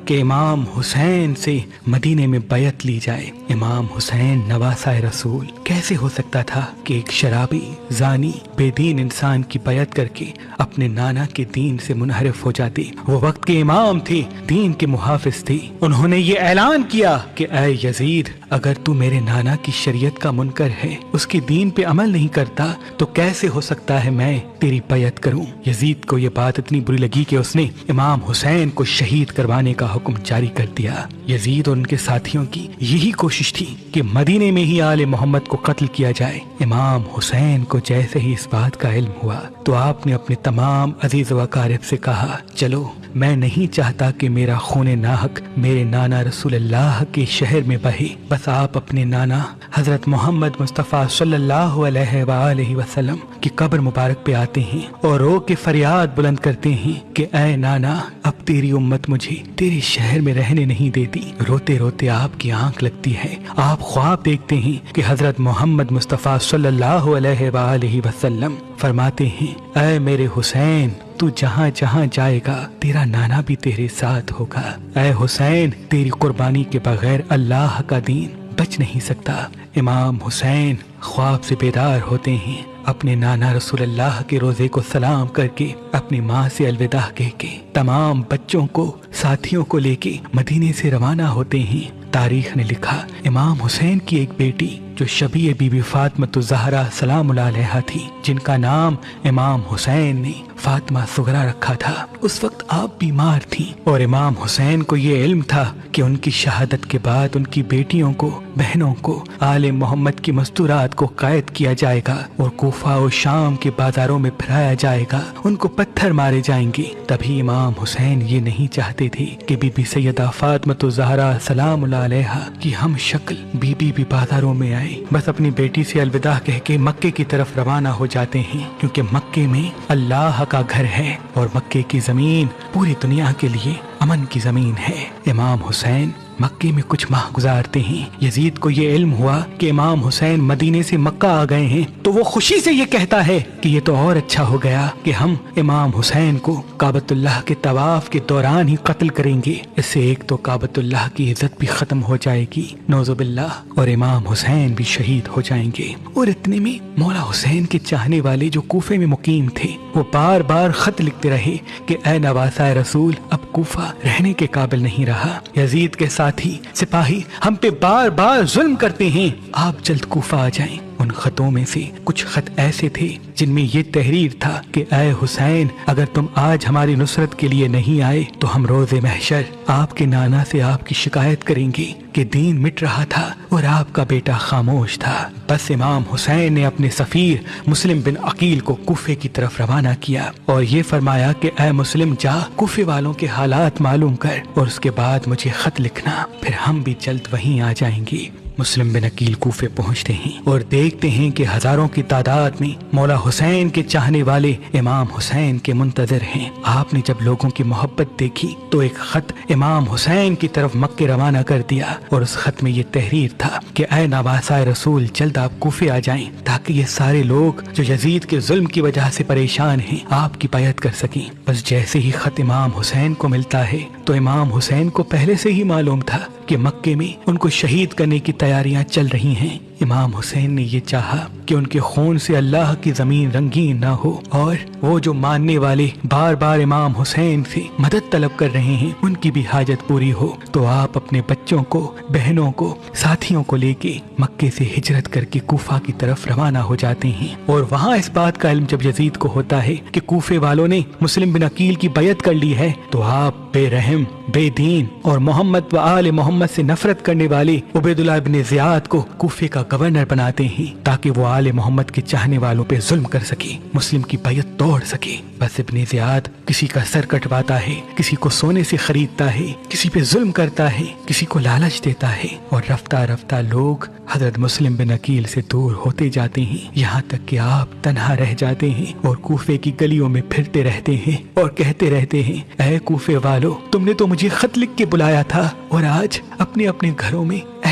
کہ امام حسین سے مدینے میں بیعت لی جائے۔ امام حسین نواسۂ رسول، کیسے ہو سکتا تھا کہ ایک شرابی، زانی، بے دین انسان کی بیعت کر کے اپنے نانا کے دین سے منحرف ہو جاتے؟ وہ وقت کے امام تھے، دین کے محافظ تھے۔ انہوں نے یہ اعلان کیا کہ اے یزید، اگر تو میرے نانا کی شریعت کا منکر ہے، اس کے دین پہ عمل نہیں کرتا، تو کیسے ہو سکتا ہے میں تیری بیعت کروں؟ یزید کو یہ بات اتنی بری لگی کہ اس نے امام حسین کو شہید کروانے کا حکم جاری کر دیا۔ یزید اور ان کے ساتھیوں کی یہی کوشش تھی کہ مدینے میں ہی آل محمد کو قتل کیا جائے۔ امام حسین کو جیسے ہی اس بات کا علم ہوا تو آپ نے اپنے تمام عزیز و اقارب سے کہا، چلو، میں نہیں چاہتا کہ میرا خون ناحق میرے نانا رسول اللہ کے شہر میں بہے، بس آپ اپنے نانا حضرت محمد مصطفیٰ صلی اللہ علیہ وآلہ وسلم کی قبر مبارک پہ آتے ہیں اور رو کے فریاد بلند کرتے ہیں کہ اے نانا، اب تیری امت مجھے تیرے شہر میں رہنے نہیں دیتی۔ روتے روتے آپ کی آنکھ لگتی ہے، آپ خواب دیکھتے ہیں کہ حضرت محمد مصطفیٰ صلی اللہ علیہ وآلہ وسلم فرماتے ہیں، اے میرے حسین، تو جہاں جہاں جائے گا تیرا نانا بھی تیرے ساتھ ہوگا۔ اے حسین، تیری قربانی کے بغیر اللہ کا دین بچ نہیں سکتا۔ امام حسین خواب سے بیدار ہوتے ہیں، اپنے نانا رسول اللہ کے روزے کو سلام کر کے، اپنی ماں سے الوداع کہہ کے، تمام بچوں کو، ساتھیوں کو لے کے مدینے سے روانہ ہوتے ہیں۔ تاریخ نے لکھا، امام حسین کی ایک بیٹی جو شبیہ بی بی فاطمہ الزہرا سلام اللہ علیہا تھی، جن کا نام امام حسین نے فاطمہ صغرا رکھا تھا، اس وقت آپ بیمار تھیں اور امام حسین کو یہ علم تھا کہ ان کی شہادت کے بعد ان کی بیٹیوں کو، بہنوں کو آل محمد کی مستورات کو قید کیا جائے گا اور کوفہ و شام کے بازاروں میں پھرایا جائے گا، ان کو پتھر مارے جائیں گے۔ تبھی امام حسین یہ نہیں چاہتے تھے کہ بی بی سیدہ فاطمہ الزہرا سلام اللہ علیہا کی ہم شکل بی بی بھی بازاروں میں آئے۔ بس اپنی بیٹی سے الوداع کہہ کے مکے کی طرف روانہ ہو جاتے ہیں، کیونکہ مکے میں اللہ کا گھر ہے اور مکے کی زمین پوری دنیا کے لیے امن کی زمین ہے۔ امام حسین مکے میں کچھ ماہ گزارتے ہیں۔ یزید کو یہ علم ہوا کہ امام حسین مدینے سے مکہ آ گئے ہیں، تو وہ خوشی سے یہ کہتا ہے کہ یہ تو اور اچھا ہو گیا کہ ہم امام حسین کو کعبۃ اللہ کے طواف کے دوران ہی قتل کریں گے، اس سے ایک تو کعبۃ اللہ کی عزت بھی ختم ہو جائے گی، نعوذ باللہ، اور امام حسین بھی شہید ہو جائیں گے۔ اور اتنے میں مولا حسین کے چاہنے والے جو کوفے میں مقیم تھے، وہ بار بار خط لکھتے رہے کہ اے نواسۂ رسول، اب کوفہ رہنے کے قابل نہیں رہا، یزید کے ساتھی سپاہی ہم پہ بار بار ظلم کرتے ہیں، آپ جلد کوفہ آ جائیں۔ ان خطوں میں سے کچھ خط ایسے تھے جن میں یہ تحریر تھا کہ اے حسین، اگر تم آج ہماری نصرت کے لیے نہیں آئے تو ہم روز محشر آپ کے نانا سے آپ کی شکایت کریں گے کہ دین مٹ رہا تھا اور آپ کا بیٹا خاموش تھا۔ بس امام حسین نے اپنے سفیر مسلم بن عقیل کو کوفے کی طرف روانہ کیا اور یہ فرمایا کہ اے مسلم، جا کوفے والوں کے حالات معلوم کر اور اس کے بعد مجھے خط لکھنا، پھر ہم بھی جلد وہیں آ جائیں گے۔ مسلم بن عقیل کوفے پہنچتے ہیں اور دیکھتے ہیں کہ ہزاروں کی تعداد میں مولا حسین کے چاہنے والے امام حسین کے منتظر ہیں۔ آپ نے جب لوگوں کی محبت دیکھی تو ایک خط امام حسین کی طرف مکے روانہ کر دیا اور اس خط میں یہ تحریر تھا کہ اے نواسۂ رسول، جلد آپ کوفے آ جائیں تاکہ یہ سارے لوگ جو یزید کے ظلم کی وجہ سے پریشان ہیں آپ کی بیعت کر سکیں۔ بس جیسے ہی خط امام حسین کو ملتا ہے تو امام حسین کو پہلے سے ہی معلوم تھا کہ مکے میں ان کو شہید کرنے کی تیاریاں چل رہی ہیں۔ امام حسین نے یہ چاہا کہ ان کے خون سے اللہ کی زمین رنگین نہ ہو اور وہ جو ماننے والے بار بار امام حسین سے مدد طلب کر رہے ہیں ان کی بھی حاجت پوری ہو، تو آپ اپنے بچوں کو، بہنوں کو، ساتھیوں کو لے کے مکے سے ہجرت کر کے کوفہ کی طرف روانہ ہو جاتے ہیں۔ اور وہاں اس بات کا علم جب یزید کو ہوتا ہے کہ کوفے والوں نے مسلم بن عقیل کی بیعت کر لی ہے، تو آپ بے رحم، بے دین اور محمد و آل محمد سے نفرت کرنے والے عبید اللہ بن زیاد کو کوفے کا گورنر بناتے ہیں تاکہ وہ آل محمد کے چاہنے والوں پہ ظلم کر سکے، مسلم کی بیعت توڑ سکے۔ بس ابن زیاد کسی کا سر کٹواتا ہے، کسی کو سونے سے خریدتا ہے، کسی پہ ظلم کرتا ہے، کسی کو لالچ دیتا ہے، اور رفتہ رفتہ لوگ حضرت مسلم بن عقیل سے دور ہوتے جاتے ہیں، یہاں تک کہ آپ تنہا رہ جاتے ہیں اور کوفے کی گلیوں میں پھرتے رہتے ہیں اور کہتے رہتے ہیں، اے کوفے والو، تم نے تو مجھے خط لکھ کے بلایا تھا اور آج اپنے اپنے گھروں میں